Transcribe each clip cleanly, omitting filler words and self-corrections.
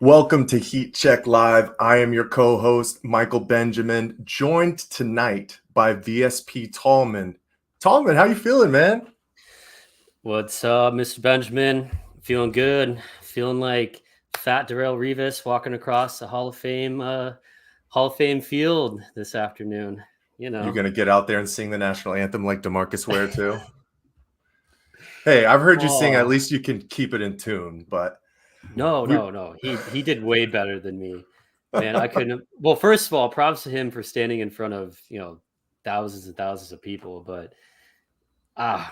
Welcome to Heat Check Live. I am your co-host, Michael Benjamin, joined tonight by VSP Tallman. Tallman, how you feeling, man? What's up, Mr. Benjamin? Feeling good. Feeling like Fat Darrell Revis walking across the Hall of Fame field this afternoon. You're going to get out there and sing the national anthem like DeMarcus Ware too? Hey, I've heard you sing. At least you can keep it in tune, but no. He did way better than me. Man, I couldn't. Well, first of all, props to him for standing in front of, thousands and thousands of people, but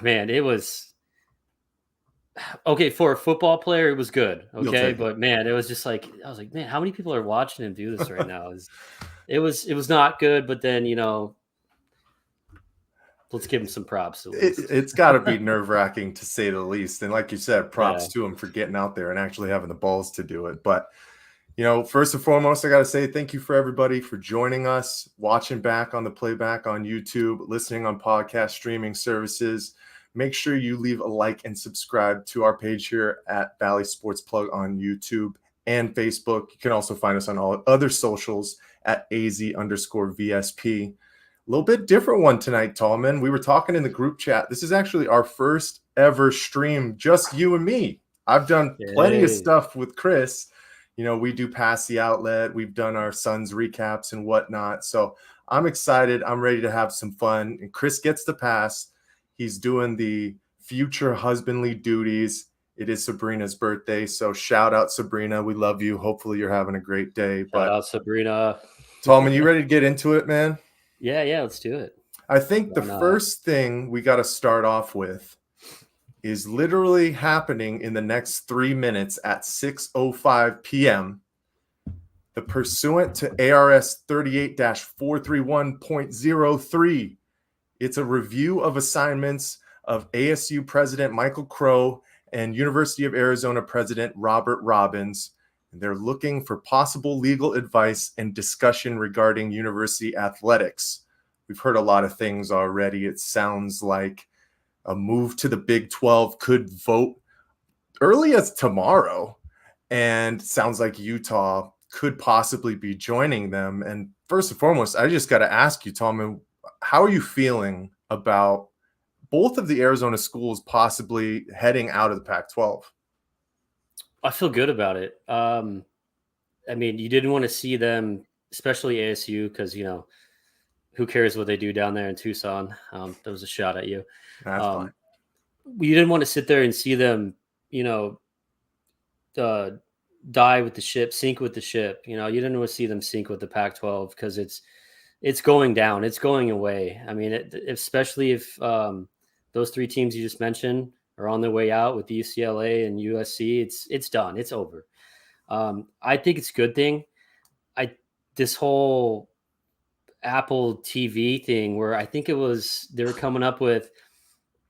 man, it was okay for a football player. It was good. Okay, but man, it was just like I was like, man, how many people are watching him do this right now? It was not good, but then let's give him some props. It's got to be nerve-wracking to say the least. And like you said, props to him for getting out there and actually having the balls to do it. But first and foremost, I got to say thank you for everybody for joining us, watching back on the playback on YouTube, listening on podcast streaming services. Make sure you leave a like and subscribe to our page here at Valley Sports Plug on YouTube and Facebook. You can also find us on all other socials at AZ_VSP. A little bit different one tonight, Tallman. We were talking in the group chat. This is actually our first ever stream, just you and me. I've done plenty of stuff with Chris. We do Pass the Outlet. We've done our Suns recaps and whatnot. So I'm excited. I'm ready to have some fun. And Chris gets the pass. He's doing the future husbandly duties. It is Sabrina's birthday. So shout out, Sabrina. We love you. Hopefully you're having a great day. Shout out, Sabrina. Tallman, you ready to get into it, man? Yeah, let's do it. I think the first thing we got to start off with is literally happening in the next 3 minutes at 6:05 p.m. The pursuant to ARS 38-431.03, it's a review of assignments of ASU President Michael Crow and University of Arizona President Robert Robbins. They're looking for possible legal advice and discussion regarding university athletics. We've heard a lot of things already. It sounds like a move to the Big 12 could vote early as tomorrow, and sounds like Utah could possibly be joining them. And first and foremost, I just got to ask you, Tallman, how are you feeling about both of the Arizona schools possibly heading out of the Pac-12? I feel good about it. I mean, you didn't want to see them, especially ASU, because, who cares what they do down there in Tucson? That was a shot at you. That's fine. You didn't want to sit there and see them, die with the ship, sink with the ship. You didn't want to see them sink with the Pac-12 because it's going down. It's going away. I mean, especially if those three teams you just mentioned are on their way out with UCLA and USC, it's done. It's over. I think it's a good thing. This whole Apple TV thing where I think they were coming up with,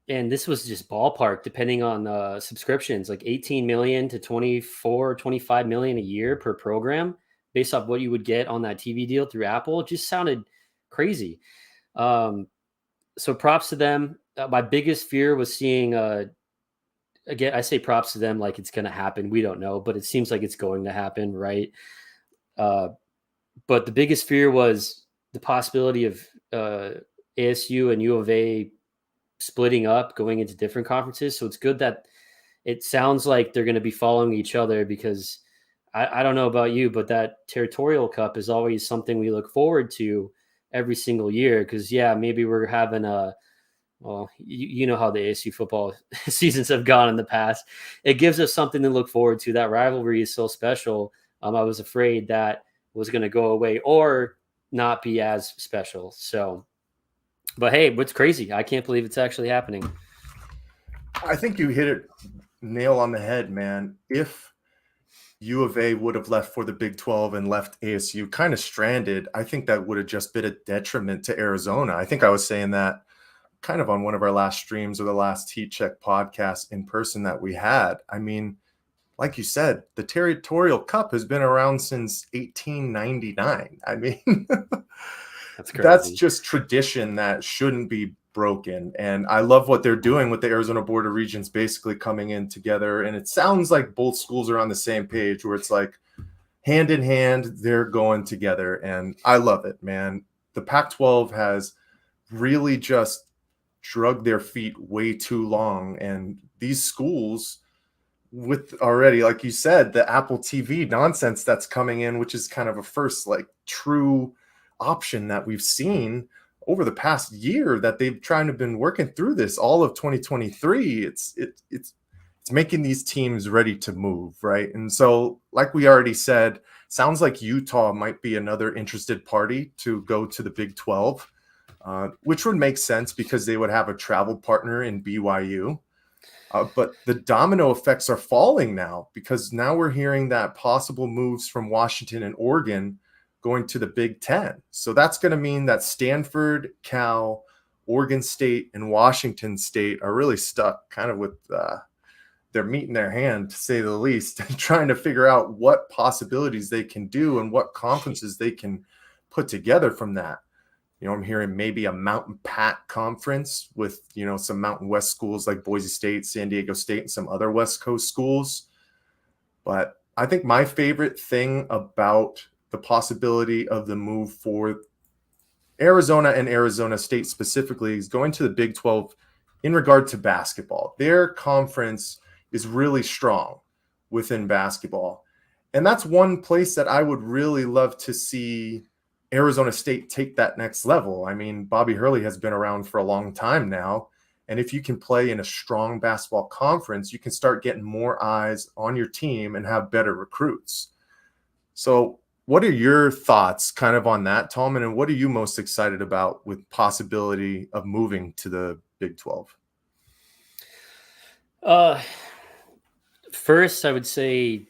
and this was just ballpark depending on subscriptions, like 18 million to 24, 25 million a year per program based off what you would get on that TV deal through Apple. It just sounded crazy. So props to them. My biggest fear was seeing, again, I say props to them like it's going to happen. We don't know, but it seems like it's going to happen, right? But the biggest fear was the possibility of ASU and U of A splitting up, going into different conferences. So it's good that it sounds like they're going to be following each other, because I don't know about you, but that Territorial Cup is always something we look forward to every single year. Because, maybe we're having you know how the ASU football seasons have gone in the past. It gives us something to look forward to. That rivalry is so special. I was afraid that was going to go away or not be as special. So, but hey, what's crazy? I can't believe it's actually happening. I think you hit it nail on the head, man. If U of A would have left for the Big 12 and left ASU kind of stranded, I think that would have just been a detriment to Arizona. I think I was saying that kind of on one of our last streams or the last Heat Check podcast in person that we had. I mean, like you said, the Territorial Cup has been around since 1899. I mean, that's just tradition that shouldn't be broken. And I love what they're doing with the Arizona Board of Regents basically coming in together. And it sounds like both schools are on the same page, where it's like, hand in hand, they're going together, and I love it, man. The Pac-12 has really just drug their feet way too long, and these schools with already, like you said, the Apple TV nonsense that's coming in, which is kind of a first like true option that we've seen over the past year, that they've trying to been working through this all of 2023. It's making these teams ready to move, right? And so, like we already said, sounds like Utah might be another interested party to go to the Big 12, which would make sense because they would have a travel partner in BYU. But the domino effects are falling now, because now we're hearing that possible moves from Washington and Oregon going to the Big 10. So that's going to mean that Stanford, Cal, Oregon State, and Washington State are really stuck kind of with their meat in their hand, to say the least, trying to figure out what possibilities they can do and what conferences they can put together from that. You know, I'm hearing maybe a Mountain Pac conference with, you know, some Mountain West schools like Boise State, San Diego State, and some other West Coast schools. But I think my favorite thing about the possibility of the move for Arizona and Arizona State specifically is going to the Big 12 in regard to basketball. Their conference is really strong within basketball. And that's one place that I would really love to see Arizona State take that next level. I mean, Bobby Hurley has been around for a long time now. And if you can play in a strong basketball conference, you can start getting more eyes on your team and have better recruits. So what are your thoughts kind of on that, Tallman? And what are you most excited about with possibility of moving to the Big 12? First, I would say,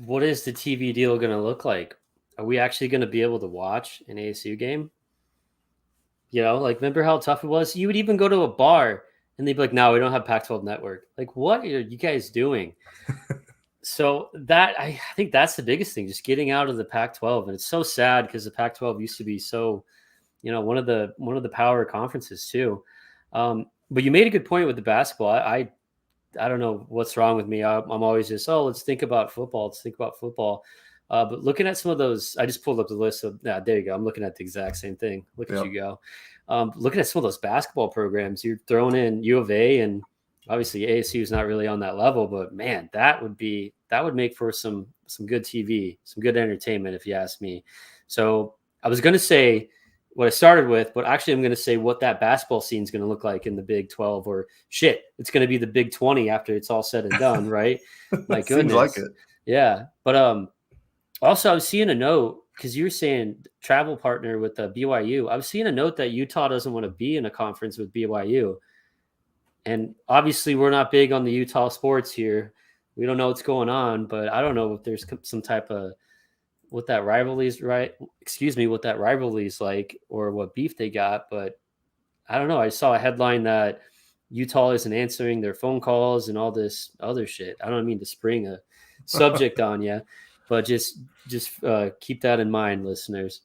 what is the TV deal going to look like? Are we actually going to be able to watch an ASU game? You know, like, remember how tough it was? You would even go to a bar and they'd be like, no, we don't have Pac-12 network. Like, what are you guys doing? So that, I think that's the biggest thing, just getting out of the Pac-12. And it's so sad because the Pac-12 used to be so, you know, one of the power conferences too. But you made a good point with the basketball. I don't know what's wrong with me. I'm always just, let's think about football. Let's think about football. But looking at some of those, I just pulled up the list of, there you go. I'm looking at the exact same thing. Look at you go. Looking at some of those basketball programs, you're throwing in U of A, and obviously ASU is not really on that level, but man, that would make for some good TV, some good entertainment, if you ask me. So I was going to say what I started with, but actually I'm going to say what that basketball scene is going to look like in the Big 12, or shit, it's going to be the Big 20 after it's all said and done, right? My goodness. Seems like it. Yeah. But also I was seeing a note, because you were saying travel partner with the BYU. I was seeing a note that Utah doesn't want to be in a conference with BYU. And obviously we're not big on the Utah sports here. We don't know what's going on, but I don't know if there's some type of what that rivalry is like, or what beef they got. But I don't know. I saw a headline that Utah isn't answering their phone calls and all this other shit. I don't mean to spring a subject on you, but just keep that in mind, listeners.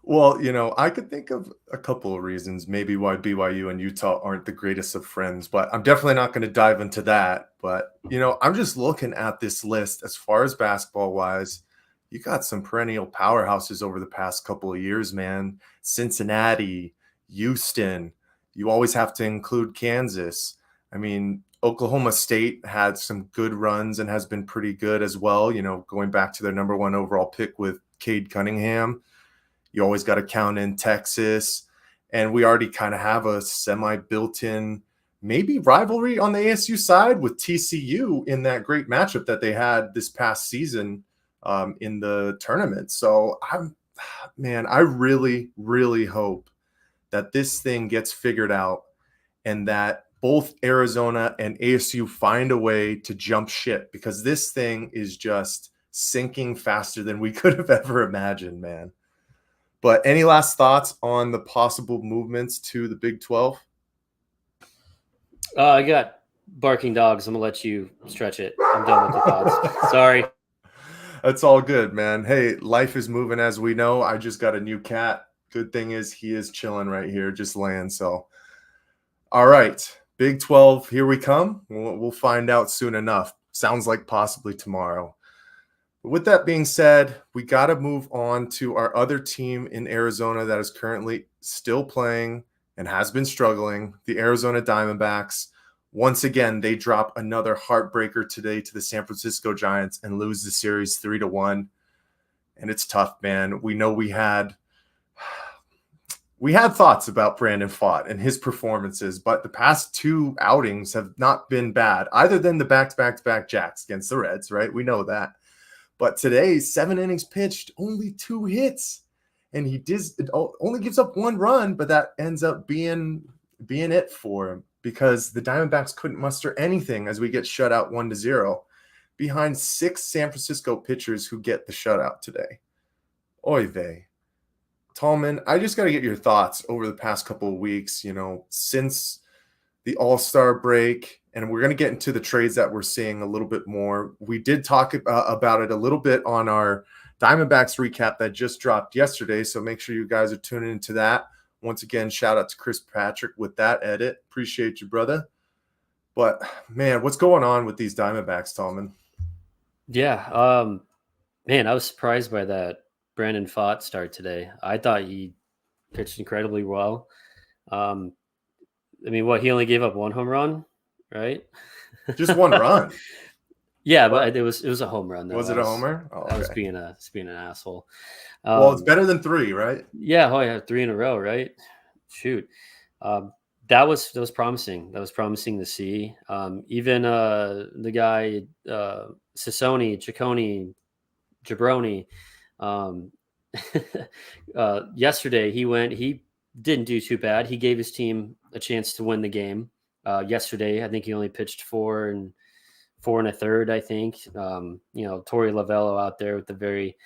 Well, you know, I could think of a couple of reasons maybe why BYU and Utah aren't the greatest of friends, but I'm definitely not going to dive into that. But, you know, I'm just looking at this list as far as basketball wise. You got some perennial powerhouses over the past couple of years, man. Cincinnati, Houston. You always have to include Kansas. I mean, Oklahoma State had some good runs and has been pretty good as well, you know, going back to their number one overall pick with Cade Cunningham. You always got to count in Texas. And we already kind of have a semi-built-in maybe rivalry on the ASU side with TCU in that great matchup that they had this past season in the tournament. So I really, really hope that this thing gets figured out and that both Arizona and ASU find a way to jump ship, because this thing is just sinking faster than we could have ever imagined, man. But any last thoughts on the possible movements to the Big 12? I got barking dogs. I'm going to let you stretch it. I'm done with the thoughts. Sorry. That's all good, man. Hey, life is moving as we know. I just got a new cat. Good thing is he is chilling right here, just laying. So, all right, Big 12, here we come. We'll find out soon enough. Sounds like possibly tomorrow. With that being said, we got to move on to our other team in Arizona that is currently still playing and has been struggling, the Arizona Diamondbacks. Once again, they drop another heartbreaker today to the San Francisco Giants and lose the series 3-1. And it's tough, man. We know we had thoughts about Brandon Pfaadt and his performances, but the past two outings have not been bad, either than the back-to-back Jacks against the Reds, right? We know that. But today, 7 innings pitched, only 2 hits. And he only gives up 1 run, but that ends up being it for him because the Diamondbacks couldn't muster anything as we get shut out 1-0 behind 6 San Francisco pitchers who get the shutout today. Oy vey. Tallman, I just got to get your thoughts over the past couple of weeks, since the All-Star break, and we're going to get into the trades that we're seeing a little bit more. We did talk about it a little bit on our Diamondbacks recap that just dropped yesterday, so make sure you guys are tuning into that. Once again, shout out to Chris Patrick with that edit. Appreciate you, brother. But, man, what's going on with these Diamondbacks, Tallman? Yeah, man, I was surprised by that Brandon Pfaadt start today. I thought he pitched incredibly well. I mean, he only gave up 1 home run, right? Just 1 run. Yeah, but it was a home run though. Was it a homer? Oh, okay. I was being an asshole. Well, it's better than 3, right? Yeah, yeah, 3 in a row, right? Shoot. That was promising. That was promising to see. Even the guy Ciccone, Jabroni, yesterday he didn't do too bad. He gave his team a chance to win the game. Yesterday, I think he only pitched 4 and 4 1/3. I think Torey Lovello out there with the very,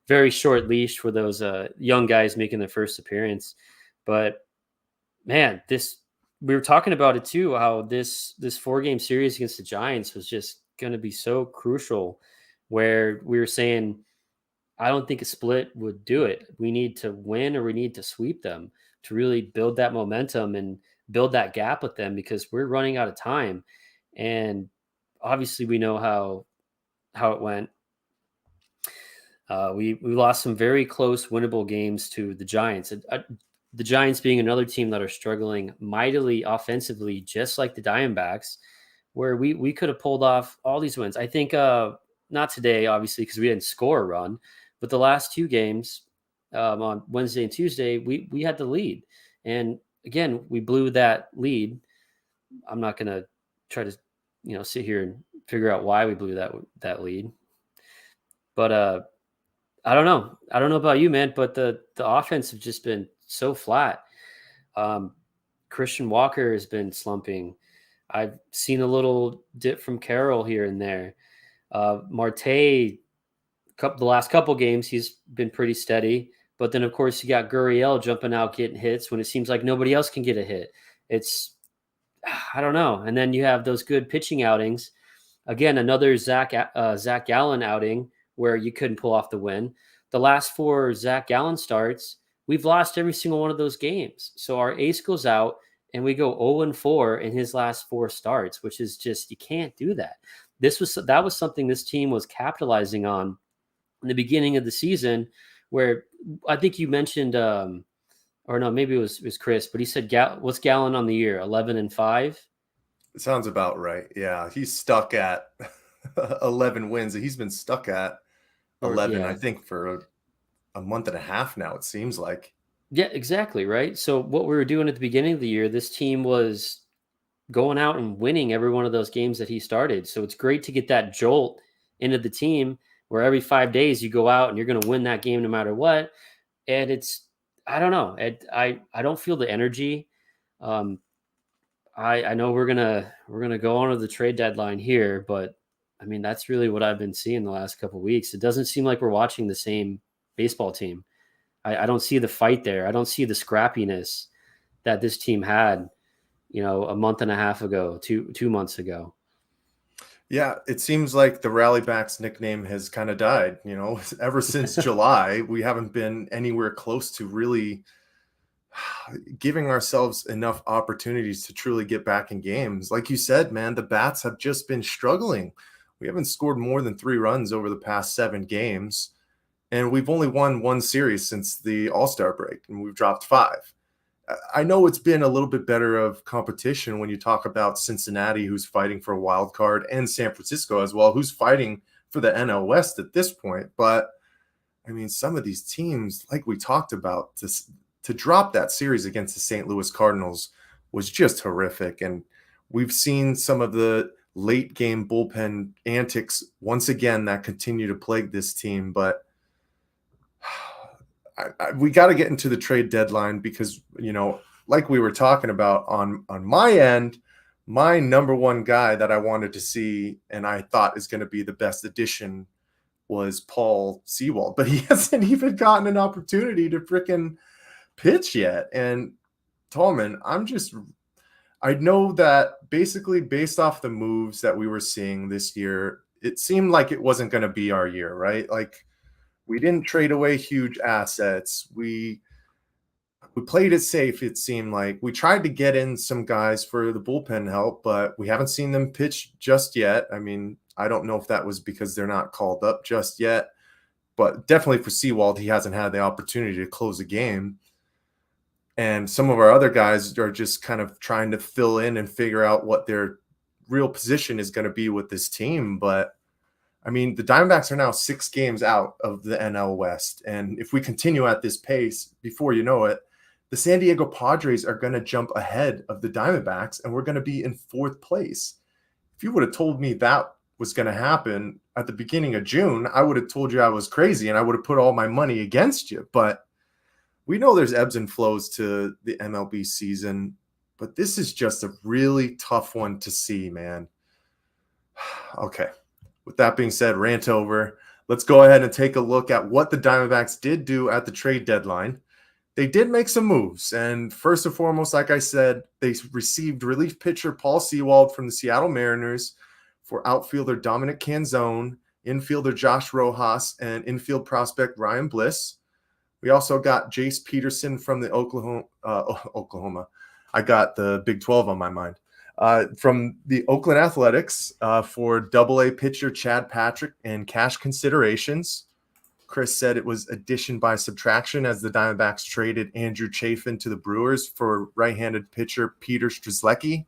very short leash for those young guys making their first appearance. But man, we were talking about it too. How this 4-game series against the Giants was just going to be so crucial. Where we were saying, I don't think a split would do it. We need to win or we need to sweep them to really build that momentum and build that gap with them because we're running out of time. And obviously we know how it went. We lost some very close winnable games to the Giants. The Giants being another team that are struggling mightily offensively, just like the Diamondbacks, where we could have pulled off all these wins. I think not today, obviously, because we didn't score a run, but the last 2 games on Wednesday and Tuesday, we had the lead. And again, we blew that lead. I'm not going to try to, sit here and figure out why we blew that lead. But I don't know. I don't know about you, man, but the offense have just been so flat. Christian Walker has been slumping. I've seen a little dip from Carroll here and there. Marte, the last couple games, he's been pretty steady. But then, of course, you got Gurriel jumping out, getting hits when it seems like nobody else can get a hit. I don't know. And then you have those good pitching outings. Again, another Zach Gallen outing where you couldn't pull off the win. The last 4 Zach Gallen starts, we've lost every single one of those games. So our ace goes out and we go 0-4 in his last 4 starts, which is just, you can't do that. That was something this team was capitalizing on in the beginning of the season, where I think you mentioned, or no, maybe it was Chris, but he said, what's Gallen on the year? 11-5. It sounds about right. Yeah, he's stuck at 11 wins. He's been stuck at 11, I think, for a month and a half now, it seems like. Yeah, exactly. Right. So what we were doing at the beginning of the year, this team was going out and winning every one of those games that he started. So it's great to get that jolt into the team where every 5 days you go out and you're going to win that game no matter what. And I don't know. I don't feel the energy. I know we're gonna go on to the trade deadline here, but I mean that's really what I've been seeing the last couple of weeks. It doesn't seem like we're watching the same baseball team. I don't see the fight there. I don't see the scrappiness that this team had, a month and a half ago, 2 months ago. Yeah, it seems like the Rallybacks nickname has kind of died. Ever since July, we haven't been anywhere close to really giving ourselves enough opportunities to truly get back in games. Like you said, man, the bats have just been struggling. We haven't scored more than 3 runs over the past 7 games, and we've only won 1 series since the All-Star break, and we've dropped 5. I know it's been a little bit better of competition when you talk about Cincinnati, who's fighting for a wild card, and San Francisco as well, who's fighting for the NL West at this point. But I mean, some of these teams, like we talked about, to drop that series against the St. Louis Cardinals was just horrific. And we've seen some of the late game bullpen antics once again that continue to plague this team. But we got to get into the trade deadline because, like we were talking about on my end, my number one guy that I wanted to see and I thought is going to be the best addition was Paul Sewald, but he hasn't even gotten an opportunity to freaking pitch yet. And Tallman, I know that basically based off the moves that we were seeing this year, it seemed like it wasn't going to be our year, right? Like, we didn't trade away huge assets. We played it safe, it seemed like. We tried to get in some guys for the bullpen help, but we haven't seen them pitch just yet. I mean, I don't know if that was because they're not called up just yet, but definitely for Sewald, he hasn't had the opportunity to close a game. And some of our other guys are just kind of trying to fill in and figure out what their real position is going to be with this team. But I mean, the Diamondbacks are now 6 games out of the NL West. And if we continue at this pace, before you know it, the San Diego Padres are going to jump ahead of the Diamondbacks, and we're going to be in 4th place. If you would have told me that was going to happen at the beginning of June, I would have told you I was crazy, and I would have put all my money against you. But we know there's ebbs and flows to the MLB season, but this is just a really tough one to see, man. Okay. With that being said, rant over. Let's go ahead and take a look at what the Diamondbacks did do at the trade deadline. They did make some moves. And first and foremost, like I said, they received relief pitcher Paul Sewald from the Seattle Mariners for outfielder Dominic Canzone, infielder Josh Rojas, and infield prospect Ryan Bliss. We also got Jace Peterson from the Oklahoma. I got the Big 12 on my mind. From the Oakland Athletics for Double-A pitcher Chad Patrick and cash considerations. Chris said it was addition by subtraction as the Diamondbacks traded Andrew Chafin to the Brewers for right-handed pitcher Peter Strzelecki.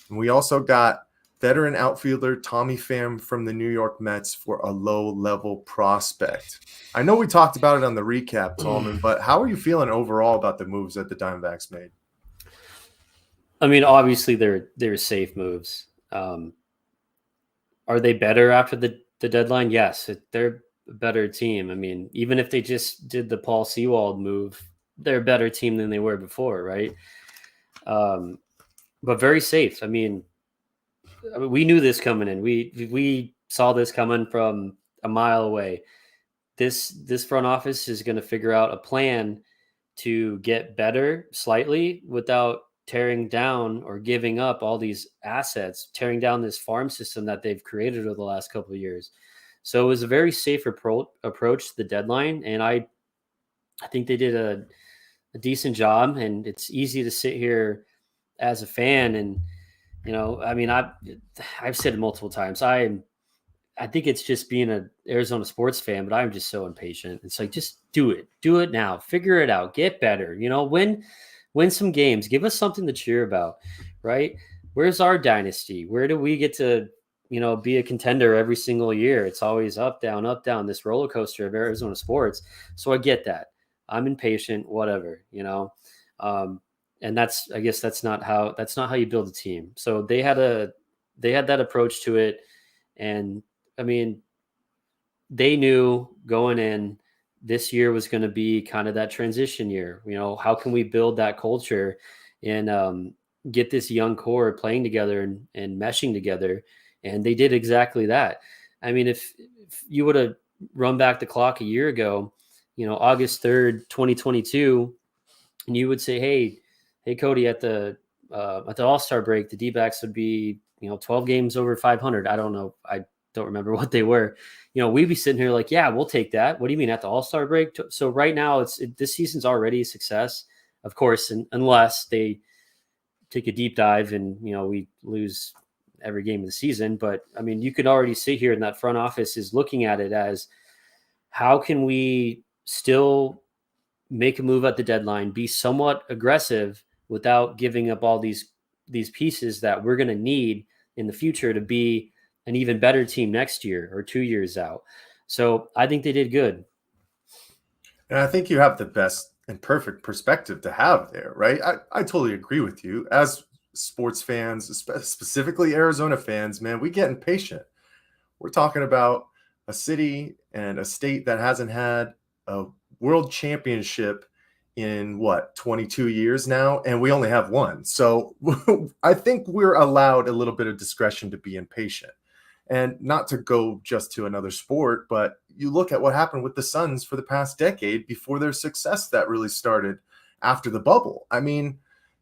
And we also got veteran outfielder Tommy Pham from the New York Mets for a low-level prospect. I know we talked about it on the recap, Tallman, but how are you feeling overall about the moves that the Diamondbacks made? I mean, obviously they're safe moves. Are they better after the deadline? Yes, they're a better team. I mean, even if they just did the Paul Sewald move, they're a better team than they were before, right? But very safe. I mean, we knew this coming in. We saw this coming from a mile away. This front office is going to figure out a plan to get better slightly without tearing down or giving up all these assets, tearing down this farm system that they've created over the last couple of years. So it was a very safe approach to the deadline, and I think they did a decent job. And it's easy to sit here as a fan, and I mean, I've said it multiple times. I think it's just being an Arizona sports fan, but I'm just so impatient. It's like, just do it now, figure it out, get better. Win some games, give us something to cheer about, right? Where's our dynasty? Where do we get to, be a contender every single year? It's always up, down, this roller coaster of Arizona sports. So I get that. I'm impatient, whatever, and I guess that's not how you build a team. So they had that approach to it. And I mean, they knew going in, this year was going to be kind of that transition year. How can we build that culture and get this young core playing together and meshing together? And they did exactly that. I mean, if you would have run back the clock a year ago, August 3rd, 2022, and you would say, hey, Cody, at the All-Star break, the Dbacks would be, 12 games over 500. I don't know. I don't remember what they were. We'd be sitting here like, yeah, we'll take that. What do you mean at the All-Star break? So right now this season's already a success, of course, unless they take a deep dive and, we lose every game of the season. But I mean, you could already sit here and that front office is looking at it as, how can we still make a move at the deadline, be somewhat aggressive without giving up all these pieces that we're going to need in the future to be an even better team next year or 2 years out. So I think they did good. And I think you have the best and perfect perspective to have there, right? I totally agree with you. As sports fans, specifically Arizona fans, man, we get impatient. We're talking about a city and a state that hasn't had a world championship in 22 years now, and we only have one. So I think we're allowed a little bit of discretion to be impatient. And not to go just to another sport, but you look at what happened with the Suns for the past decade before their success that really started after the bubble. I mean,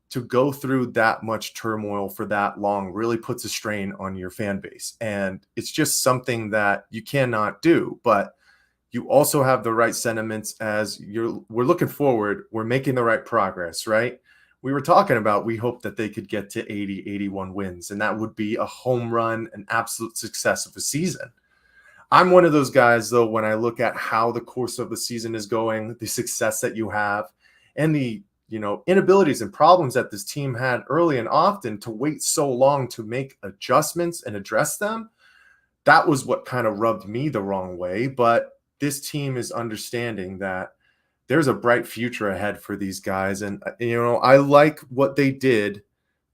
to go through that much turmoil for that long really puts a strain on your fan base. And it's just something that you cannot do. But you also have the right sentiments as we're looking forward. We're making the right progress, right? We were talking about, we hope that they could get to 80, 81 wins, and that would be a home run, an absolute success of a season. I'm one of those guys, though, when I look at how the course of the season is going, the success that you have, and the inabilities and problems that this team had early and often, to wait so long to make adjustments and address them, that was what kind of rubbed me the wrong way. But this team is understanding that there's a bright future ahead for these guys. And, I like what they did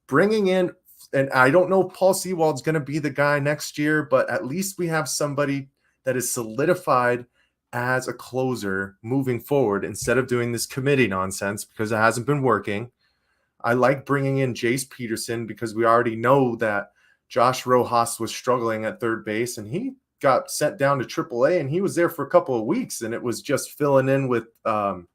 bringing in, and I don't know if Paul Sewald's going to be the guy next year, but at least we have somebody that is solidified as a closer moving forward instead of doing this committee nonsense, because it hasn't been working. I like bringing in Jace Peterson because we already know that Josh Rojas was struggling at third base, and he got sent down to AAA, and he was there for a couple of weeks, and it was just filling in with Evan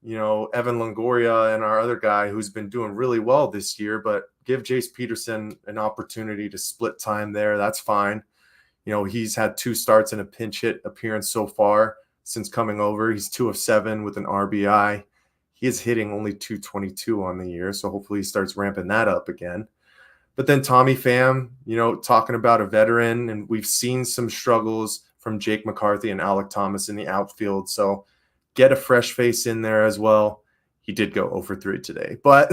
Longoria and our other guy who's been doing really well this year. But give Jace Peterson an opportunity to split time there. That's fine. He's had 2 starts and a pinch hit appearance so far since coming over. He's 2 of 7 with an RBI. He is hitting only .222 on the year, so hopefully he starts ramping that up again. But then Tommy Pham, talking about a veteran, and we've seen some struggles from Jake McCarthy and Alec Thomas in the outfield. So get a fresh face in there as well. He did go 0 for 3 today, but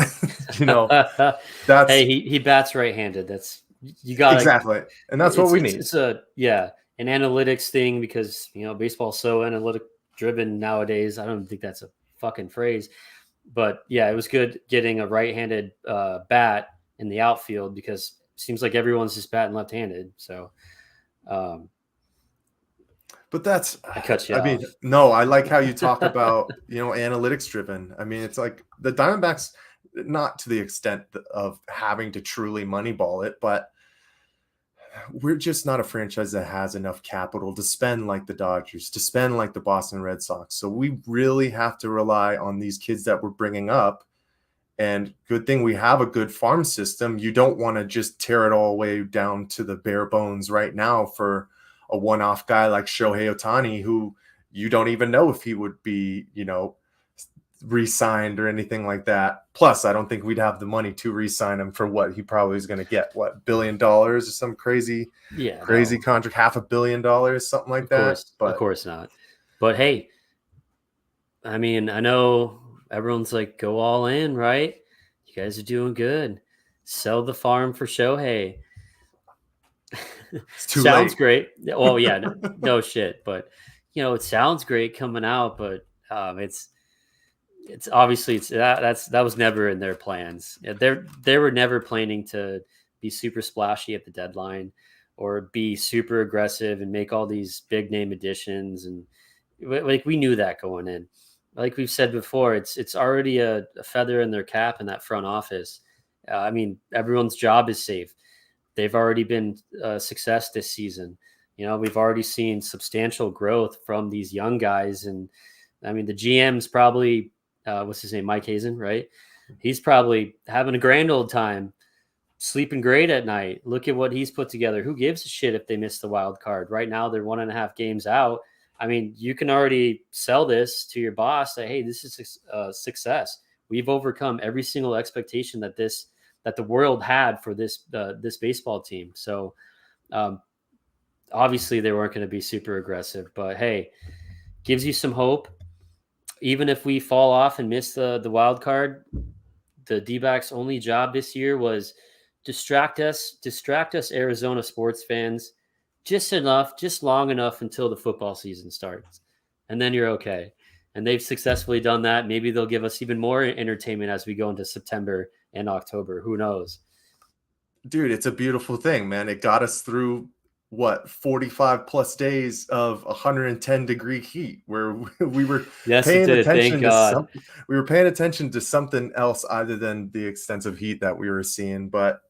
that's hey, he bats right-handed. That's, you got exactly, and that's what we need. It's an analytics thing, because baseball's so analytic driven nowadays. I don't think that's a fucking phrase, but yeah, it was good getting a right-handed bat in the outfield, because it seems like everyone's just batting left-handed. So, but that's, I cut you off. No, I like how you talk about, analytics driven. I mean, it's like the Diamondbacks, not to the extent of having to truly moneyball it, but we're just not a franchise that has enough capital to spend like the Dodgers, to spend like the Boston Red Sox. So we really have to rely on these kids that we're bringing up. And good thing we have a good farm system. You don't want to just tear it all the way down to the bare bones right now for a one-off guy like Shohei Ohtani, who you don't even know if he would be, re-signed or anything like that. Plus, I don't think we'd have the money to re-sign him for what he probably is going to get. What, $1 billion or some crazy contract, $500 million, something like that. But of course not. But hey, I mean, I know everyone's like, go all in, right? You guys are doing good. Sell the farm for Shohei. Sounds great. Well, yeah, no shit. But it sounds great coming out, but it's obviously that was never in their plans. They were never planning to be super splashy at the deadline or be super aggressive and make all these big name additions. And like, we knew that going in. Like we've said before, it's already a feather in their cap in that front office. I mean, everyone's job is safe. They've already been a success this season. We've already seen substantial growth from these young guys. And I mean, the GM's probably, what's his name? Mike Hazen, right? He's probably having a grand old time, sleeping great at night. Look at what he's put together. Who gives a shit if they miss the wild card? Right now, they're 1.5 games out. I mean, you can already sell this to your boss that, hey, this is a success. We've overcome every single expectation that this that the world had for this baseball team. So obviously they weren't going to be super aggressive, but hey, gives you some hope. Even if we fall off and miss the wild card, the D-backs' only job this year was distract us Arizona sports fans just long enough until the football season starts. And then you're okay. And they've successfully done that. Maybe they'll give us even more entertainment as we go into September and October. Who knows? Dude, it's a beautiful thing, man. It got us through 45 plus days of 110-degree heat where we were paying attention to we were paying attention to something else other than the extensive heat that we were seeing. But,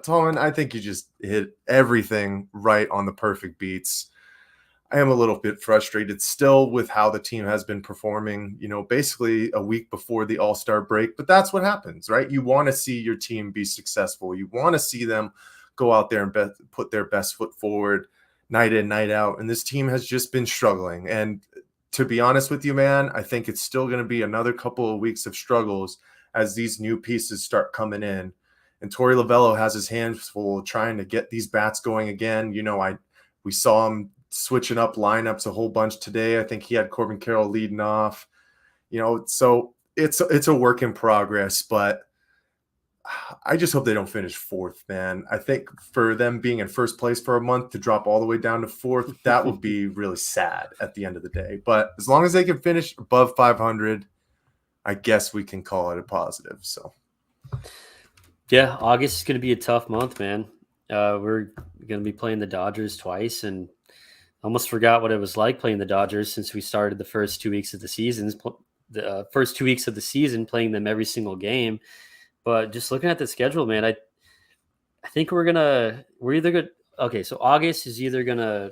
Tallman, I think you just hit everything right on the perfect beats. I am a little bit frustrated still with how the team has been performing, basically a week before the All-Star break. But that's what happens, right? You want to see your team be successful. You want to see them go out there and put their best foot forward night in, night out. And this team has just been struggling. And to be honest with you, man, I think it's still going to be another couple of weeks of struggles as these new pieces start coming in. And Torey Lovullo has his hands full trying to get these bats going again. We saw him switching up lineups a whole bunch today. I think he had Corbin Carroll leading off, so it's a work in progress, but I just hope they don't finish fourth, man. I think for them being in first place for a month to drop all the way down to fourth, that would be really sad at the end of the day. But as long as they can finish above 500, I guess we can call it a positive. So yeah, August is going to be a tough month, man. We're going to be playing the Dodgers twice, and almost forgot what it was like playing the Dodgers since we started the first 2 weeks of the season. Playing them every single game. But just looking at the schedule, man, I think we're either good. Okay, so August is either gonna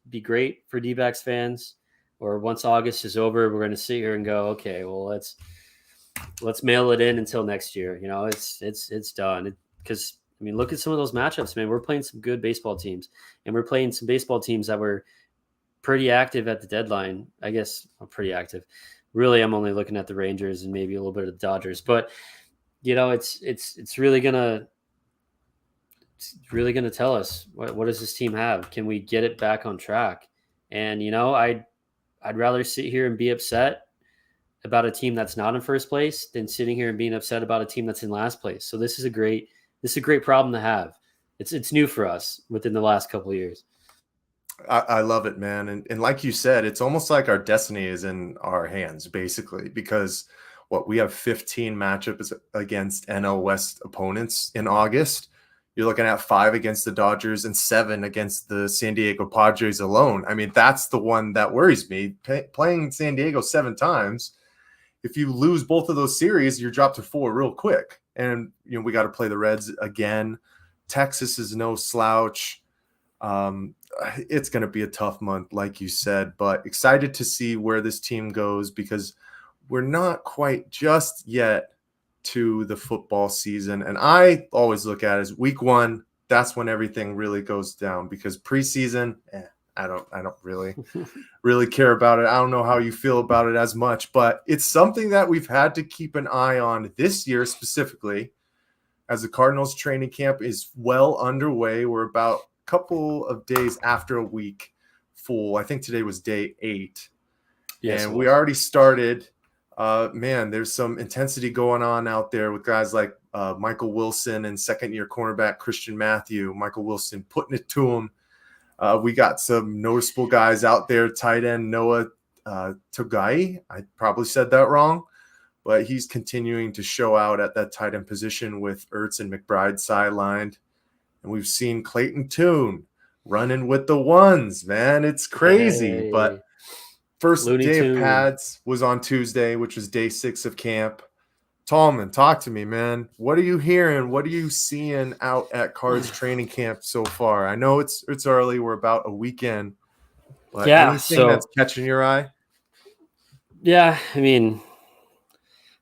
be great for D-backs fans, or once August is over, we're gonna sit here and go, okay, well let's mail it in until next year. It's done. Because look at some of those matchups, man. We're playing some good baseball teams, and we're playing some baseball teams that were pretty active at the deadline. I guess pretty active. Really, I'm only looking at the Rangers and maybe a little bit of the Dodgers, but it's really gonna tell us what does this team have? Can we get it back on track? And I'd rather sit here and be upset about a team that's not in first place than sitting here and being upset about a team that's in last place. So this is a great problem to have. It's new for us within the last couple of years. I love it, man. And like you said, it's almost like our destiny is in our hands, basically, because we have 15 matchups against NL West opponents in August. You're looking at 5 against the Dodgers and 7 against the San Diego Padres alone. That's the one that worries me. Playing San Diego 7 times, if you lose both of those series, you're dropped to 4 real quick. And, we got to play the Reds again. Texas is no slouch. It's going to be a tough month, like you said, but excited to see where this team goes because we're not quite just yet to the football season. And I always look at it as week 1. That's when everything really goes down because preseason, I don't really care about it. I don't know how you feel about it as much, but it's something that we've had to keep an eye on this year specifically as the Cardinals training camp is well underway. We're about a couple of days after a week full. I think today was day 8. Yes, and we already started. There's some intensity going on out there with guys like Michael Wilson and second-year cornerback Christian Matthew. Michael Wilson putting it to him. We got some noticeable guys out there. Tight end Noah Togai. I probably said that wrong, but he's continuing to show out at that tight end position with Ertz and McBride sidelined. And we've seen Clayton Tune running with the ones, man. It's crazy. Hey. But first Looney day Tune. Of pads was on Tuesday, which was day 6 of camp. Tallman, talk to me, man. What are you hearing? What are you seeing out at Cards training camp so far? I know it's early. We're about a weekend. But anything that's catching your eye? Yeah, I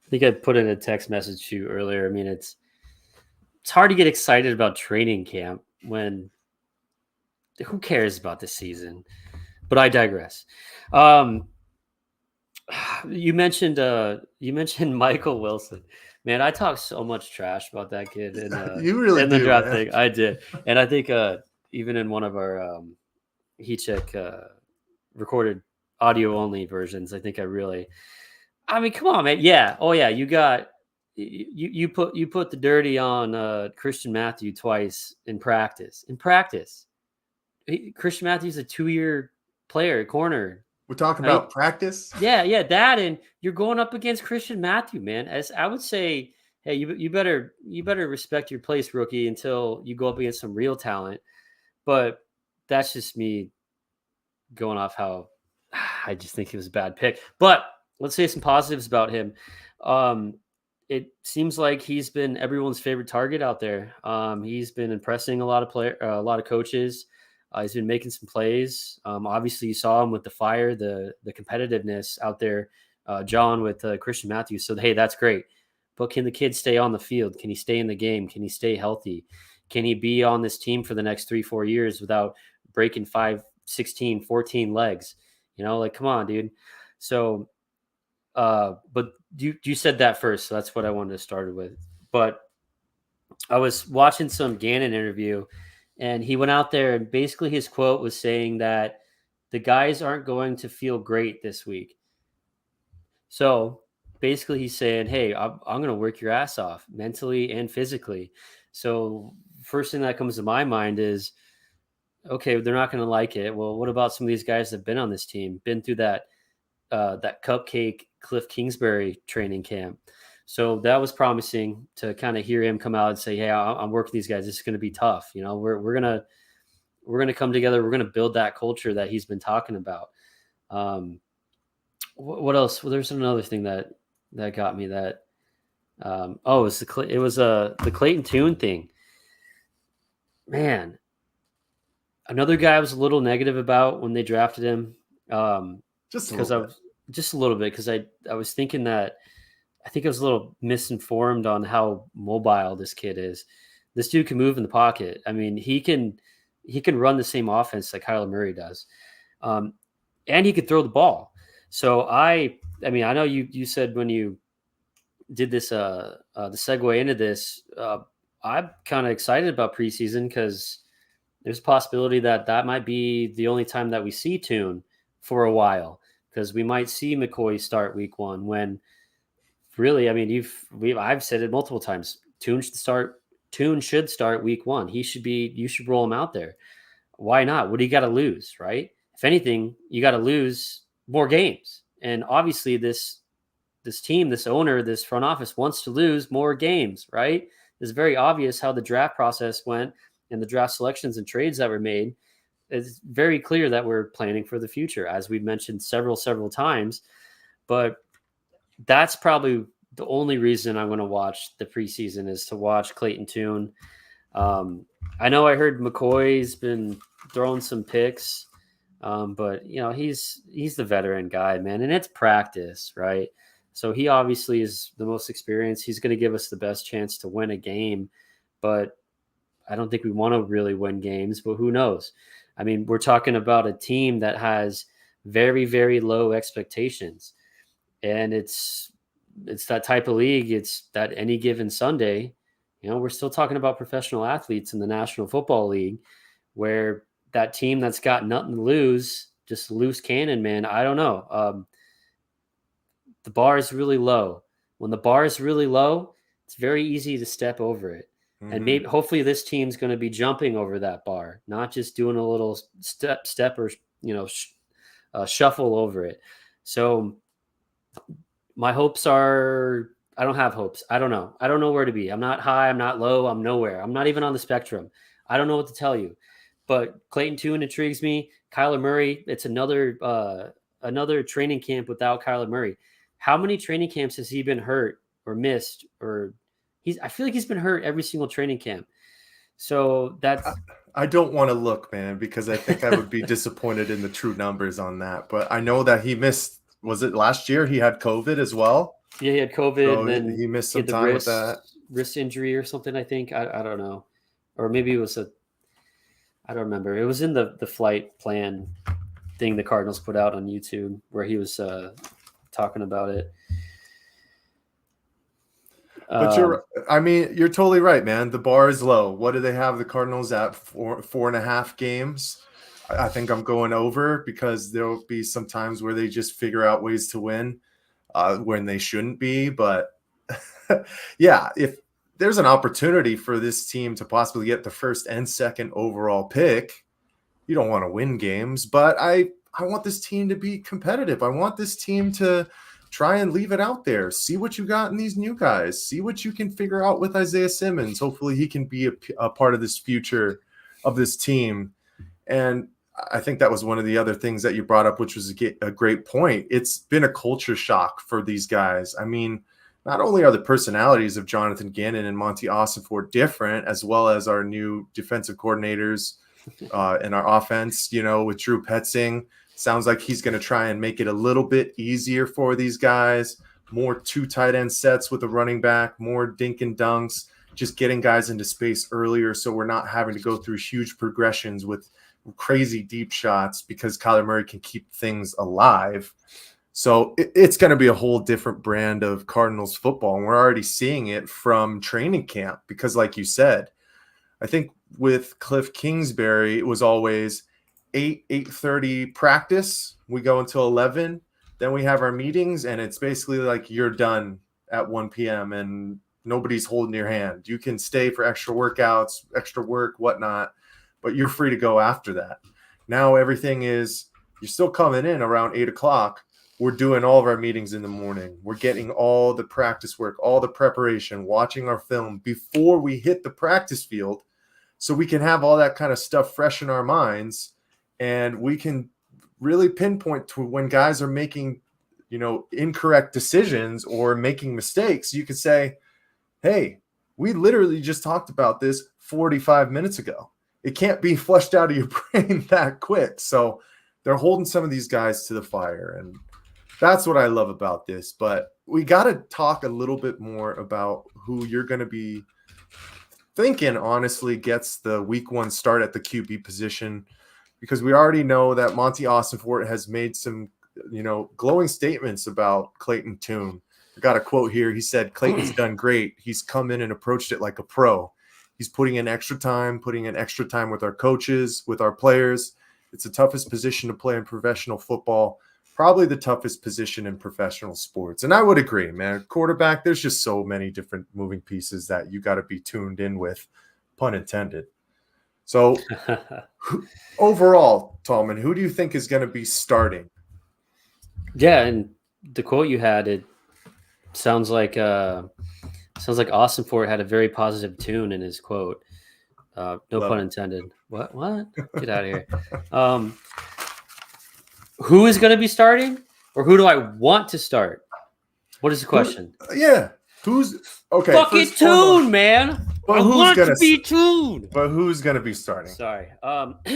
think I put in a text message to you earlier. It's hard to get excited about training camp when who cares about the season? But I digress. You mentioned Michael Wilson. Man, I talked so much trash about that kid You really in the do, draft man. thing. I did, and I think even in one of our heat check recorded audio only versions, I think I mean, come on, man. Yeah. Oh, yeah. You put the dirty on Christian Matthew twice in practice. Christian Matthew's a 2-year player, corner. We're talking Right? about practice. Yeah, that, and you're going up against Christian Matthew, man. As I would say, hey, you better respect your place, rookie, until you go up against some real talent. But that's just me going off how I just think he was a bad pick. But let's say some positives about him. It seems like he's been everyone's favorite target out there. He's been impressing a a lot of coaches. He's been making some plays. Obviously, you saw him with the fire, the competitiveness out there. John with Christian Matthews. So hey, that's great. But can the kid stay on the field? Can he stay in the game? Can he stay healthy? Can he be on this team for the next 3-4 years without breaking 5, 16, 14 legs? Like, come on, dude. So, but you said that first, so that's what I wanted to start with. But I was watching some Gannon interview, and he went out there, and basically his quote was saying that the guys aren't going to feel great this week. So basically, he's saying, "Hey, I'm going to work your ass off mentally and physically." So first thing that comes to my mind is, okay, they're not going to like it. Well, what about some of these guys that have been on this team, been through that cupcake Cliff Kingsbury training camp? So that was promising to kind of hear him come out and say, "Hey, I'm working these guys. This is going to be tough. We're gonna come together. We're gonna build that culture that he's been talking about." What else? Well, there's another thing that got me. That it was the Clayton Tune thing. Man, another guy I was a little negative about when they drafted him. Just a because little bit. Just a little bit, because I was thinking that I think I was a little misinformed on how mobile this kid is. This dude can move in the pocket. I mean, he can run the same offense like Kyler Murray does, and he could throw the ball. So I mean, I know you said when you did this the segue into this, I'm kind of excited about preseason because there's a possibility that might be the only time that we see Tune for a while, because we might see McCoy start week 1 when really, I mean, I've said it multiple times. Tune should start week 1. You should roll him out there. Why not? What do you got to lose, right? If anything, you got to lose more games. And obviously this team, this owner, this front office wants to lose more games, right? It's very obvious how the draft process went and the draft selections and trades that were made. It's very clear that we're planning for the future, as we've mentioned several times. But that's probably the only reason I'm going to watch the preseason, is to watch Clayton Tune. I know I heard McCoy's been throwing some picks, but he's the veteran guy, man, and it's practice, right? So he obviously is the most experienced. He's going to give us the best chance to win a game, but I don't think we want to really win games, but who knows? I mean, we're talking about a team that has very, very low expectations, and it's that type of league. It's that any given Sunday, we're still talking about professional athletes in the National Football League, where that team that's got nothing to lose, just loose cannon, man. I don't know. The bar is really low. When the bar is really low, it's very easy to step over it. And maybe, hopefully, this team's going to be jumping over that bar, not just doing a little step or shuffle over it. So my hopes are, I don't have hopes. I don't know. I don't know where to be. I'm not high. I'm not low. I'm nowhere. I'm not even on the spectrum. I don't know what to tell you. But Clayton Tune intrigues me. Kyler Murray, it's another training camp without Kyler Murray. How many training camps has he been hurt or missed? I feel like he's been hurt every single training camp. So that's. I don't want to look, man, because I think I would be disappointed in the true numbers on that. But I know that he missed. Was it last year? He had COVID as well. Yeah, he had COVID, so and then he missed some time with that wrist injury or something. I think I don't know, or maybe it was I don't remember. It was in the flight plan thing the Cardinals put out on YouTube, where he was talking about it. But you're totally right, man. The bar is low. What do they have the Cardinals at? 4.5 games? I think I'm going over because there'll be some times where they just figure out ways to win when they shouldn't be. But yeah, if there's an opportunity for this team to possibly get the first and second overall pick, you don't want to win games, but I want this team to be competitive. I want this team to try and leave it out there. See what you got in these new guys. See what you can figure out with Isaiah Simmons. Hopefully he can be a part of this future of this team. And I think that was one of the other things that you brought up, which was a great point. It's been a culture shock for these guys. I mean, not only are the personalities of Jonathan Gannon and Monty Ossenfort different, as well as our new defensive coordinators in our offense, with Drew Petzing. Sounds like he's going to try and make it a little bit easier for these guys. More 2 tight end sets with a running back, more dink and dunks, just getting guys into space earlier so we're not having to go through huge progressions with crazy deep shots because Kyler Murray can keep things alive. So it's going to be a whole different brand of Cardinals football, and we're already seeing it from training camp because, like you said, I think with Cliff Kingsbury, it was always 8:30 practice. We go until 11. Then we have our meetings, and it's basically like you're done at 1 p.m. and nobody's holding your hand. You can stay for extra workouts, extra work, whatnot, but you're free to go after that. Now everything is you're still coming in around 8 o'clock. We're doing all of our meetings in the morning. We're getting all the practice work, all the preparation, watching our film before we hit the practice field. So we can have all that kind of stuff fresh in our minds, and we can really pinpoint to when guys are making, incorrect decisions or making mistakes. You could say, hey, we literally just talked about this 45 minutes ago. It can't be flushed out of your brain that quick. So they're holding some of these guys to the fire, and that's what I love about this. But we got to talk a little bit more about who you're going to be thinking honestly gets the week 1 start at the QB position, because we already know that Monty Ossenfort has made some, glowing statements about Clayton Tune. I got a quote here. He said, Clayton's done great. He's come in and approached it like a pro. He's putting in extra time with our coaches, with our players. It's the toughest position to play in professional football. Probably the toughest position in professional sports. And I would agree, man. Quarterback, there's just so many different moving pieces that you got to be tuned in with, pun intended. So overall, Tallman, who do you think is going to be starting? Yeah, and the quote you had, it sounds like Ossenfort had a very positive tune in his quote. No Love pun intended. What? Get out of here. Who is going to be starting, or who do I want to start? What is the question? Who's okay? Fuck it, Tune, man. But I want to be Tune. But who's going to be starting? Sorry. Let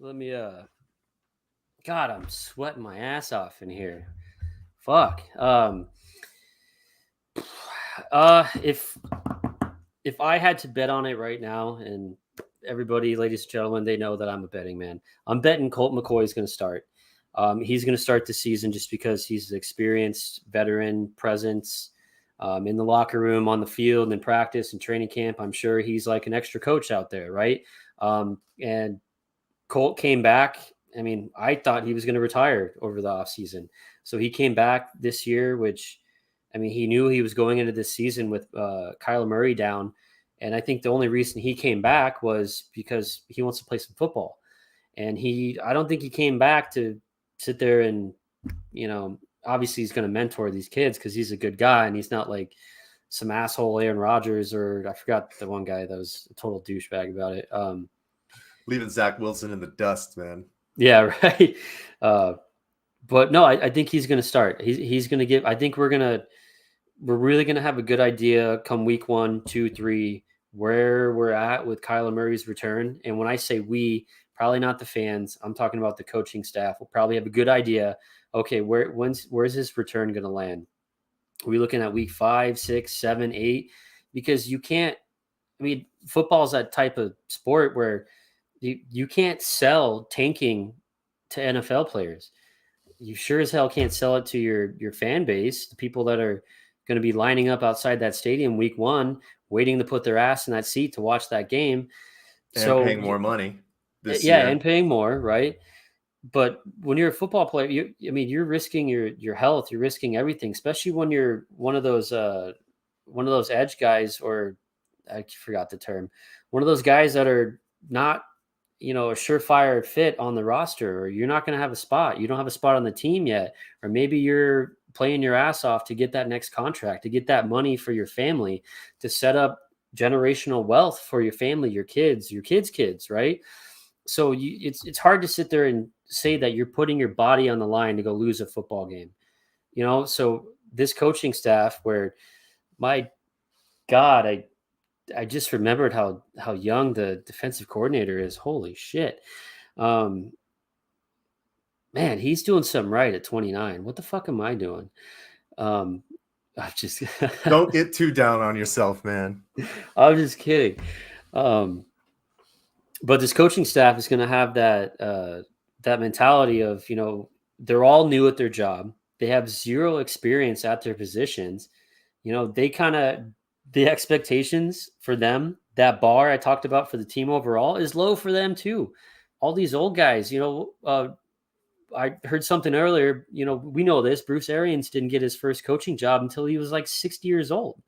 me. God, I'm sweating my ass off in here. Fuck. If I had to bet on it right now, and everybody, ladies and gentlemen, they know that I'm a betting man. I'm betting Colt McCoy is going to start. He's going to start the season just because he's an experienced veteran presence in the locker room, on the field, in practice, and training camp. I'm sure he's like an extra coach out there, right? And Colt came back. I mean, I thought he was going to retire over the offseason. So he came back this year, which, I mean, he knew he was going into this season with Kyler Murray down. And I think the only reason he came back was because he wants to play some football. And I don't think he came back to sit there and, obviously he's going to mentor these kids because he's a good guy and he's not like some asshole Aaron Rodgers, or I forgot the one guy that was a total douchebag about it. Leaving Zach Wilson in the dust, man. Yeah, right. But no, I think he's going to start. He's going to give. I think we're really going to have a good idea come week 1, 2, 3, where we're at with Kyler Murray's return. And when I say we, probably not the fans, I'm talking about the coaching staff. We'll probably have a good idea. Okay, where's his return going to land? Are we looking at week 5, 6, 7, 8? Because you can't. I mean, football is that type of sport where you can't sell tanking to NFL players. You sure as hell can't sell it to your fan base, the people that are, going to be lining up outside that stadium week 1, waiting to put their ass in that seat to watch that game. And paying more money this year. And paying more, right? But when you're a football player, you're risking your health, you're risking everything, especially when you're one of those edge guys, or I forgot the term, one of those guys that are not, a surefire fit on the roster, or you're not going to have a spot. You don't have a spot on the team yet, or maybe you're playing your ass off to get that next contract, to get that money for your family, to set up generational wealth for your family, your kids' kids, right? So it's hard to sit there and say that you're putting your body on the line to go lose a football game, So this coaching staff, where, my God, I just remembered how young the defensive coordinator is. Holy shit. Man, he's doing something right at 29. What the fuck am I doing? I'm just Don't get too down on yourself, man. I'm just kidding. But this coaching staff is going to have that mentality of, they're all new at their job. They have zero experience at their positions. The expectations for them, that bar I talked about for the team overall, is low for them too. All these old guys, I heard something earlier, we know this, Bruce Arians didn't get his first coaching job until he was like 60 years old,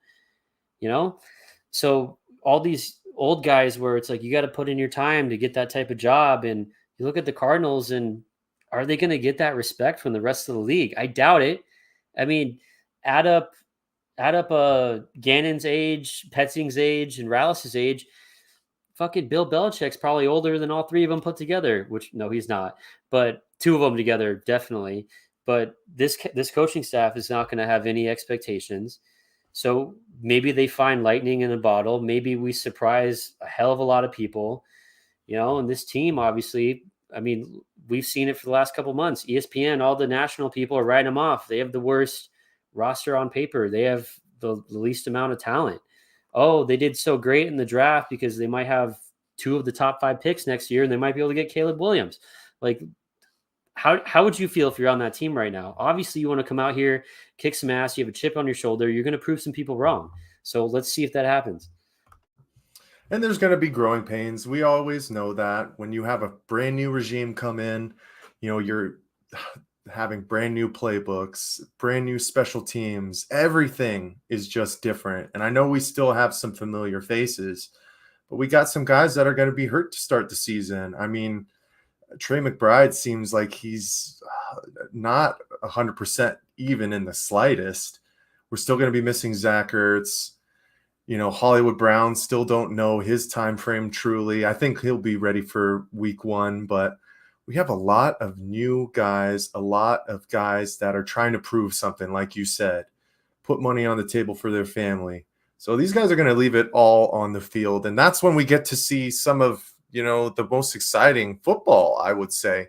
So all these old guys, where it's like, you got to put in your time to get that type of job. And you look at the Cardinals, and are they going to get that respect from the rest of the league? I doubt it. I mean, add up Gannon's age, Petzing's age, and Rallis's age. Fucking Bill Belichick's probably older than all three of them put together, which, no, he's not, but two of them together, definitely. But this coaching staff is not going to have any expectations. So maybe they find lightning in a bottle. Maybe we surprise a hell of a lot of people, and this team, obviously, I mean, we've seen it for the last couple of months. ESPN, all the national people are writing them off. They have the worst roster on paper. They have the least amount of talent. Oh, they did so great in the draft because they might have 2 of the top 5 picks next year, and they might be able to get Caleb Williams. Like, how would you feel if you're on that team right now? Obviously, you want to come out here, kick some ass. You have a chip on your shoulder. You're going to prove some people wrong. So let's see if that happens. And there's going to be growing pains. We always know that when you have a brand new regime come in, you're having brand new playbooks, brand new special teams. Everything is just different. And I know we still have some familiar faces, but we got some guys that are going to be hurt to start the season. I mean, Trey McBride seems like he's not 100% even in the slightest. We're still going to be missing Zach Ertz. Hollywood Brown, still don't know his time frame truly. I think he'll be ready for week 1, but we have a lot of new guys, a lot of guys that are trying to prove something, like you said, put money on the table for their family. So these guys are going to leave it all on the field, and that's when we get to see some of the most exciting football, I would say.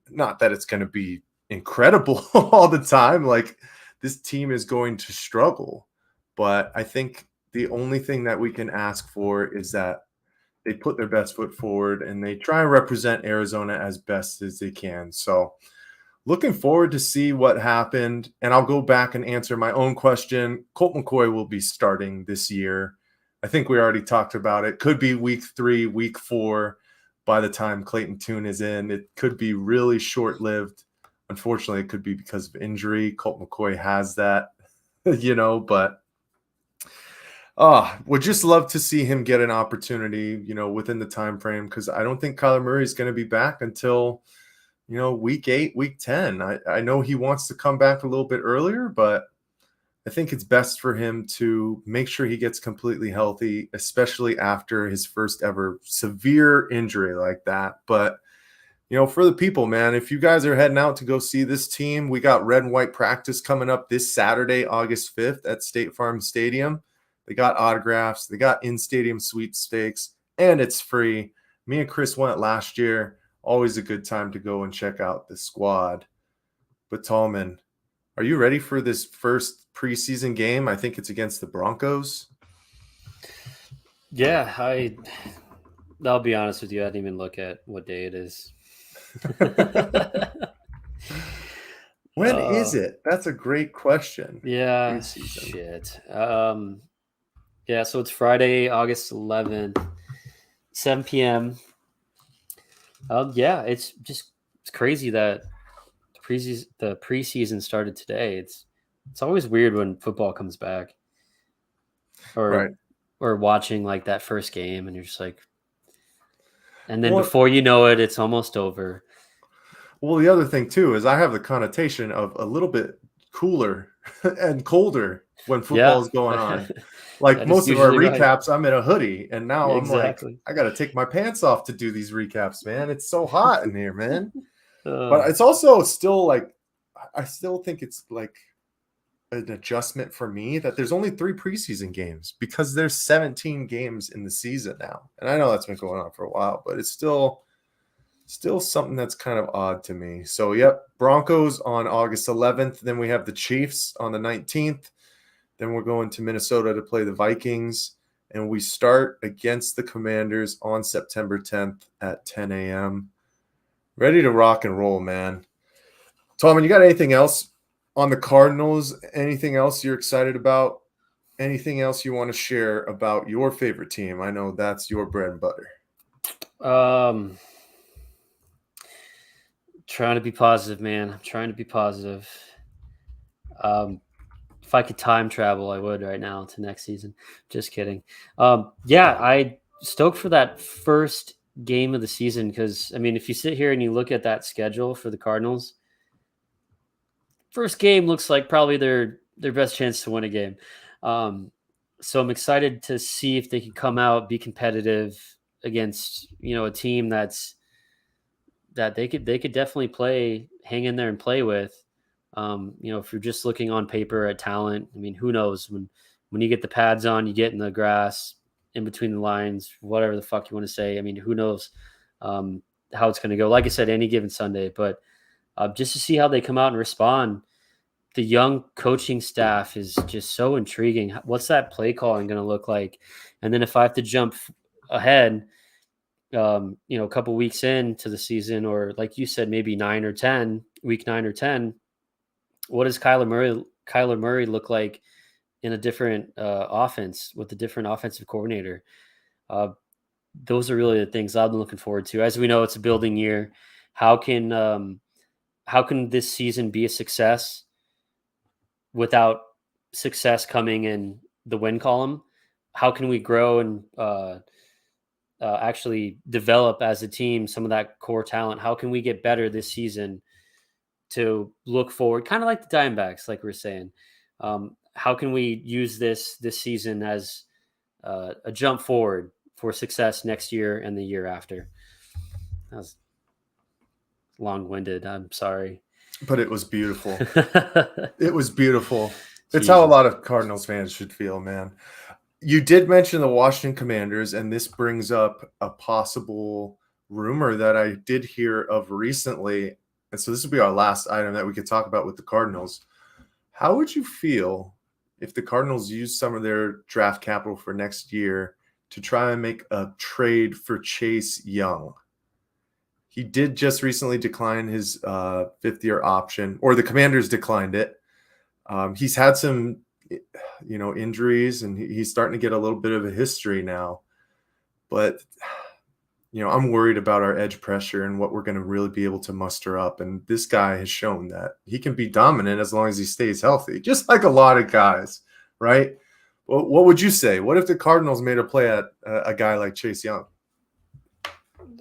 Not that it's going to be incredible all the time. Like, this team is going to struggle. But I think the only thing that we can ask for is that they put their best foot forward and they try and represent Arizona as best as they can. So looking forward to see what happened. And I'll go back and answer my own question. Colt McCoy will be starting this year. I think we already talked about it. Could be week 3, week 4 by the time Clayton Tune is in. It could be really short-lived. Unfortunately, it could be because of injury. Colt McCoy has that, but would just love to see him get an opportunity, within the time frame, because I don't think Kyler Murray is going to be back until, week 8, week 10. I know he wants to come back a little bit earlier, but I think it's best for him to make sure he gets completely healthy, especially after his first ever severe injury like that. But, for the people, man, if you guys are heading out to go see this team, we got red and white practice coming up this Saturday, August 5th at State Farm Stadium. They got autographs, they got in-stadium sweepstakes, and it's free. Me and Chris went last year. Always a good time to go and check out the squad. But Tallman, are you ready for this first preseason game? I think it's against the Broncos. Yeah, I'll be honest with you. I didn't even look at what day it is. When is it? That's a great question. Yeah, Preseason. shit. Yeah, so it's Friday, August 11th, 7 p.m. Yeah, it's crazy that the preseason started today. It's always weird when football comes back, Right. or watching like that first game, and you're just like, and then Well, before you know it, it's almost over. well, the other thing too is I have the connotation of a little bit cooler and colder when football Yeah, is going on. Like that is most of our usually right. recaps, I'm in a hoodie, and now I'm like, Exactly. I got to take my pants off to do these recaps, man. It's so hot in here, man. But Uh, it's also still like, I still think it's like an adjustment for me that there's only 3 preseason games because there's 17 games in the season now. And I know that's been going on for a while, but it's still something that's kind of odd to me. So, yep, Broncos on August 11th. Then we have the Chiefs on the 19th. Then we're going to Minnesota to play the Vikings. And we start against the Commanders on September 10th at 10 a.m. Ready to rock and roll, man. Tallman, you got anything else on the Cardinals? Anything else you're excited about? Anything else you want to share about your favorite team? I know that's your bread and butter. Trying to be positive, man. I'm trying to be positive. If I could time travel, I would right now to next season. Just kidding. Yeah, I stoked for that first game of the season because I mean, if you sit here and you look at that schedule for the Cardinals, first game looks like probably their best chance to win a game. Um, so I'm excited to see if they can come out, be competitive against a team that they could definitely hang in there and play with. If you're just looking on paper at talent, I mean, who knows when you get the pads on, you get in the grass, in between the lines, whatever the fuck you want to say. I mean, who knows how it's going to go? Like I said, any given Sunday, but just to see how they come out and respond. The young coaching staff is just so intriguing. What's that play calling going to look like? And then if I have to jump ahead, a couple weeks into the season, or like you said, maybe week 9 or 10, what does Kyler Murray look like in a different offense with a different offensive coordinator? Uh, those are really the things I've been looking forward to. As we know, it's a building year. How can this season be a success without success coming in the win column? How can we grow and actually develop as a team some of that core talent? How can we get better this season to look forward, kind of like the Diamondbacks, like we're saying? How can we use this season as a jump forward for success next year and the year after? That was long-winded. I'm sorry. But it was beautiful. It was beautiful. It's how a Jesus. lot of Cardinals fans should feel, man. You did mention the Washington Commanders, and this brings up a possible rumor that I did hear of recently. And so this will be our last item that we could talk about with the Cardinals. How would you feel if the Cardinals used some of their draft capital for next year to try and make a trade for Chase Young? He did just recently decline his 5th-year option, or the Commanders declined it. He's had some injuries, and he's starting to get a little bit of a history now. But, I'm worried about our edge pressure and what we're going to really be able to muster up. And this guy has shown that he can be dominant as long as he stays healthy, just like a lot of guys, right? Well, what would you say? What if the Cardinals made a play at a guy like Chase Young?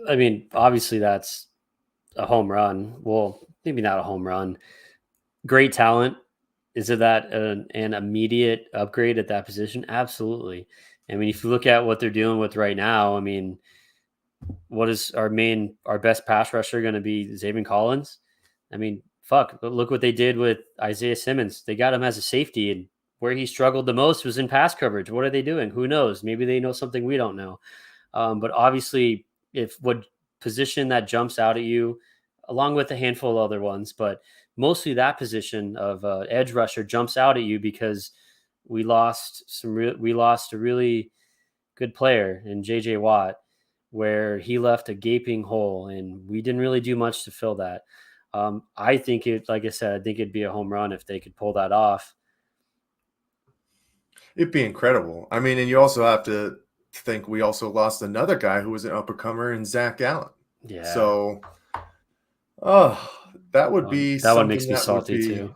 I mean, obviously that's a home run. Well, maybe not a home run. Great talent. Is it that an immediate upgrade at that position? Absolutely. I mean, if you look at what they're dealing with right now, I mean, what is our best pass rusher going to be? Zaven Collins? I mean, fuck, but look what they did with Isaiah Simmons. They got him as a safety, and where he struggled the most was in pass coverage. What are they doing? Who knows? Maybe they know something we don't know. But obviously, if what position that jumps out at you, along with a handful of other ones, but mostly that position of edge rusher jumps out at you because we lost a really good player in JJ Watt, where he left a gaping hole, and we didn't really do much to fill that. I think like I said, I think it'd be a home run if they could pull that off. It'd be incredible. I mean, and you also have to think we also lost another guy who was an up-and-comer in Zach Allen. Yeah. So, that would be that one something makes me that would salty be too.